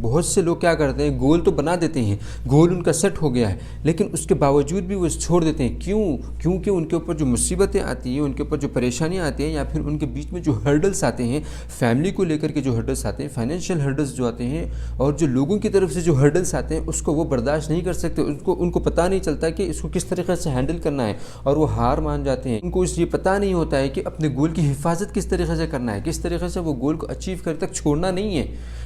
بہت سے لوگ کیا کرتے ہیں، گول تو بنا دیتے ہیں، گول ان کا سیٹ ہو گیا ہے، لیکن اس کے باوجود بھی وہ چھوڑ دیتے ہیں۔ کیونکہ ان کے اوپر جو مصیبتیں آتی ہیں، ان کے اوپر جو پریشانیاں آتی ہیں، یا پھر ان کے بیچ میں جو ہرڈلس آتے ہیں، فیملی کو لے کر کے جو ہرڈلس آتے ہیں، فائنینشیل ہرڈلس جو آتے ہیں، اور جو لوگوں کی طرف سے جو ہرڈلس آتے ہیں، اس کو وہ برداشت نہیں کر سکتے۔ ان کو پتہ نہیں چلتا کہ اس کو کس طریقے سے ہینڈل کرنا ہے، اور وہ ہار مان جاتے ہیں۔ ان کو یہ پتہ نہیں ہوتا ہے کہ اپنے گول کی حفاظت کس طریقے سے کرنا ہے، کس طریقے سے وہ گول کو اچیو کرنے تک چھوڑنا نہیں ہے،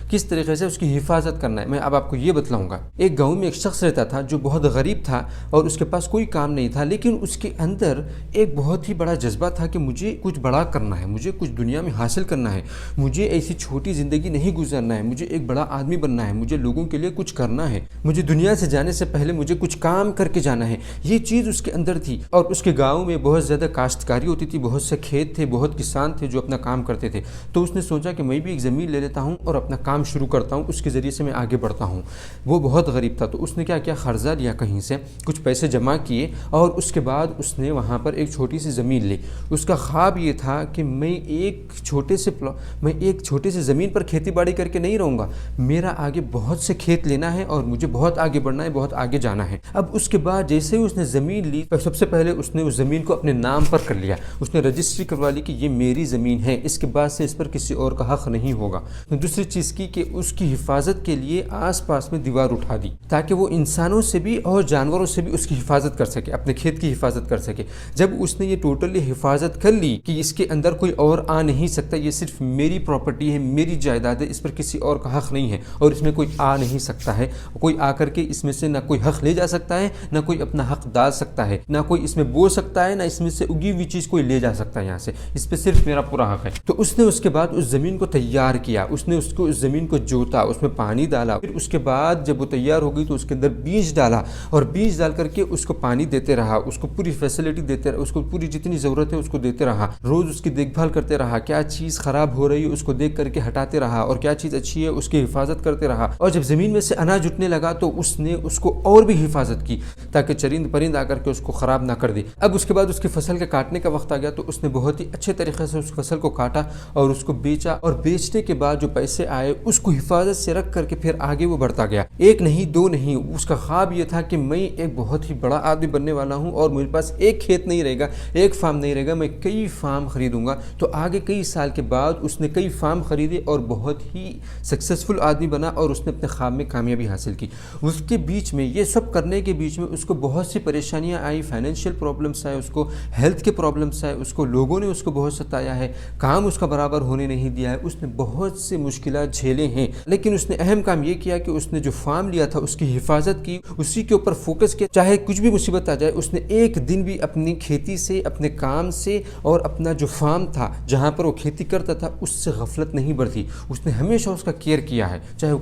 کس طریقے سے اس کی حفاظت کرنا ہے۔ میں اب آپ کو یہ بتلاؤں گا۔ ایک گاؤں میں ایک شخص رہتا تھا جو بہت غریب تھا، اور اس کے پاس کوئی کام نہیں تھا، لیکن اس کے اندر ایک بہت ہی بڑا جذبہ تھا کہ مجھے کچھ بڑا کرنا ہے، مجھے کچھ دنیا میں حاصل کرنا ہے، مجھے ایسی چھوٹی زندگی نہیں گزارنا ہے، مجھے ایک بڑا آدمی بننا ہے، مجھے لوگوں کے لیے کچھ کرنا ہے، مجھے دنیا سے جانے سے پہلے مجھے کچھ کام کر کے جانا ہے۔ یہ چیز اس کے اندر تھی، اور اس کے گاؤں میں بہت زیادہ کاشتکاری ہوتی تھی، بہت سے کھیت تھے، بہت کسان تھے جو اپنا کام کرتے تھے۔ تو اس نے سوچا کہ میں بھی ایک زمین لے لیتا ہوں اور اپنا کام شروع کرتا ہوں، اس کے ذریعے سے میں آگے بڑھتا ہوں۔ وہ بہت غریب تھا، تو اس نے کیا کیا، قرضہ لیا کہیں سے، کچھ پیسے جمع کیے، اور اس کے بعد اس نے وہاں پر ایک چھوٹی سی زمین لی۔ اس کا خواب یہ تھا کہ میں ایک چھوٹے سے زمین پر کھیتی باڑی کر کے نہیں رہوں گا، میرا آگے بہت سے کھیت لینا ہے، اور مجھے بہت آگے بڑھنا ہے، بہت آگے جانا ہے۔ اب اس کے بعد جیسے ہی اس نے زمین لی، سب سے پہلے اس نے اس زمین کو اپنے نام پر کر لیا، اس نے رجسٹری کروا لی کہ یہ میری زمین ہے، اس کے بعد سے اس پر کسی اور کا حق نہیں ہوگا۔ دوسری چیز کی کہ اس کی حفاظت کے لیے آس پاس میں دیوار اٹھا دی، تاکہ وہ انسانوں سے بھی اور جانوروں سے بھی اس کی حفاظت کر سکے، اپنے کھیت کی حفاظت کر سکے۔ جب اس نے یہ ٹوٹلی حفاظت کر لی کہ اس کے اندر کوئی اور آ نہیں سکتا، یہ صرف میری پراپرٹی ہے، میری جائیداد ہے، اس پر کسی اور کا حق نہیں ہے، اور اس میں کوئی آ نہیں سکتا ہے، کوئی آ کر کے اس میں سے نہ کوئی حق لے جا سکتا ہے، نہ کوئی اپنا حق ڈال سکتا ہے، نہ کوئی اس میں بو سکتا ہے، نہ اس میں سے اگی ہوئی چیز کوئی لے جا سکتا ہے یہاں سے، اس پہ صرف میرا پورا حق ہے۔ تو اس نے اس کے بعد اس زمین کو تیار کیا، اس نے اس زمین کو جوتا، اس میں پانی ڈالا، پھر اس کے بعد جب وہ تیار ہو گئی تو اس کے اندر بیج ڈالا، اور بیج ڈال کر کے اس کو پانی دیتے رہا، اس کو پوری فیسلٹی دیتے رہا، اس کو پوری جتنی ضرورت ہے اس کو دیتے رہا، روز اس کی دیکھ بھال کرتے رہا، کیا چیز خراب ہو رہی ہے اس کو دیکھ کر کے ہٹاتے رہا، اور کیا چیز اچھی ہے اس کی حفاظت کرتے رہا۔ اور جب زمین میں سے اناج اٹھنے لگا تو اس نے اس کو اور بھی حفاظت کی، تاکہ چرند پرند آ کر کے اس کو خراب نہ کر دے۔ اب اس کے بعد اس کی فصل کے کاٹنے کا وقت آ گیا، تو اس نے بہت ہی اچھے طریقے سے اس فصل کو کاٹا اور اس کو بیچا، اور بیچنے کے بعد جو پیسے آئے اس کو حفاظت سے رکھ کر کے پھر آگے وہ بڑھتا گیا۔ ایک نہیں دو نہیں، اس کا خواب یہ تھا کہ میں ایک بہت ہی بڑا آدمی بننے والا ہوں، اور میرے پاس ایک کھیت نہیں رہے گا، ایک فارم نہیں رہے گا، میں کئی فارم خریدوں گا۔ تو آگے کئی سال کے بعد اس نے کئی فارم خریدے اور بہت ہی سکسیسفل آدمی بنا، اور اس نے اپنے خواب میں کامیابی حاصل کی۔ اس کے بیچ میں یہ سب کرنے کے بیچ میں اس کو بہت سی پریشانیاں آئی، فائنینشیل پرابلمس آئے، اس کو ہیلتھ کے پرابلمس آئے، اس کو لوگوں نے اس کو بہت ستایا ہے، کام اس کا برابر ہونے نہیں دیا ہے، اس نے بہت سے مشکلات جھیلے ہیں، لیکن اس نے اہم کام یہ کیا کہ اس نے جو فارم لیا تھا اس کی حفاظت کی، اسی کے اوپر فوکس کیا، چاہے کچھ بھی مصیبت آ جائے اس نے ایک دن بھی اپنی کھیتی سے، اپنے کام سے، اور اپنا جو فارم تھا جہاں پر وہ کھیتی کرتا تھا اس سے غفلت نہیں برتی، اس نے ہمیشہ اس کا کیئر کیا ہے، چاہے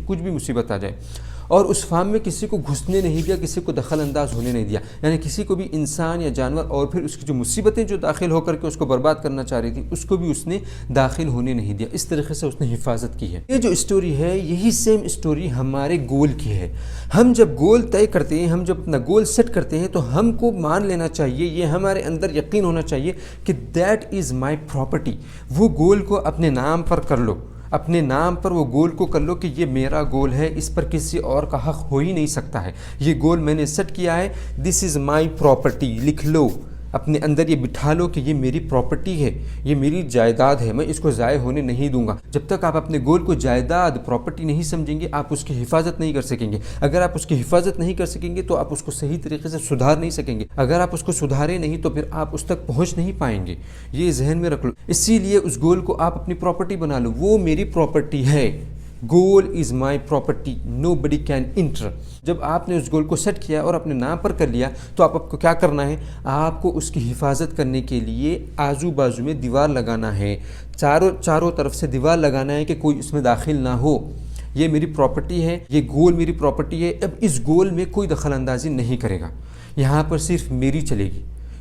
کچھ بھی مصیبت آ جائے۔ اور اس فارم میں کسی کو گھسنے نہیں دیا، کسی کو دخل انداز ہونے نہیں دیا، یعنی کسی کو بھی انسان یا جانور، اور پھر اس کی جو مصیبتیں جو داخل ہو کر کے اس کو برباد کرنا چاہ رہی تھی اس کو بھی اس نے داخل ہونے نہیں دیا۔ اس طریقے سے اس نے حفاظت کی ہے۔ یہ جو اسٹوری ہے یہی سیم اسٹوری ہمارے گول کی ہے۔ ہم جب گول طے کرتے ہیں، ہم جب اپنا گول سیٹ کرتے ہیں، تو ہم کو مان لینا چاہیے، یہ ہمارے اندر یقین ہونا چاہیے کہ دیٹ از مائی پراپرٹی۔ وہ گول کو اپنے نام پر کر لو، اپنے نام پر وہ گول کو کر لو کہ یہ میرا گول ہے، اس پر کسی اور کا حق ہو ہی نہیں سکتا ہے، یہ گول میں نے سیٹ کیا ہے، دس از مائی پراپرٹی، لکھ لو اپنے اندر، یہ بٹھا لو کہ یہ میری پراپرٹی ہے، یہ میری جائیداد ہے، میں اس کو ضائع ہونے نہیں دوں گا۔ جب تک آپ اپنے گول کو جائیداد، پراپرٹی نہیں سمجھیں گے، آپ اس کی حفاظت نہیں کر سکیں گے۔ اگر آپ اس کی حفاظت نہیں کر سکیں گے تو آپ اس کو صحیح طریقے سے سدھار نہیں سکیں گے۔ اگر آپ اس کو سدھارے نہیں تو پھر آپ اس تک پہنچ نہیں پائیں گے، یہ ذہن میں رکھ لو۔ اسی لیے اس گول کو آپ اپنی پراپرٹی بنا لو، وہ میری پراپرٹی ہے، گول is my property, nobody can enter. جب آپ نے اس گول کو سیٹ کیا اور اپنے نام پر کر لیا تو آپ کو کیا کرنا ہے، آپ کو اس کی حفاظت کرنے کے لیے آزو بازو میں دیوار لگانا ہے، چاروں طرف سے دیوار لگانا ہے کہ کوئی اس میں داخل نہ ہو۔ یہ میری پراپرٹی ہے، یہ گول میری پراپرٹی ہے، اب اس گول میں کوئی دخل اندازی نہیں کرے گا، یہاں پر صرف میری چلے گی،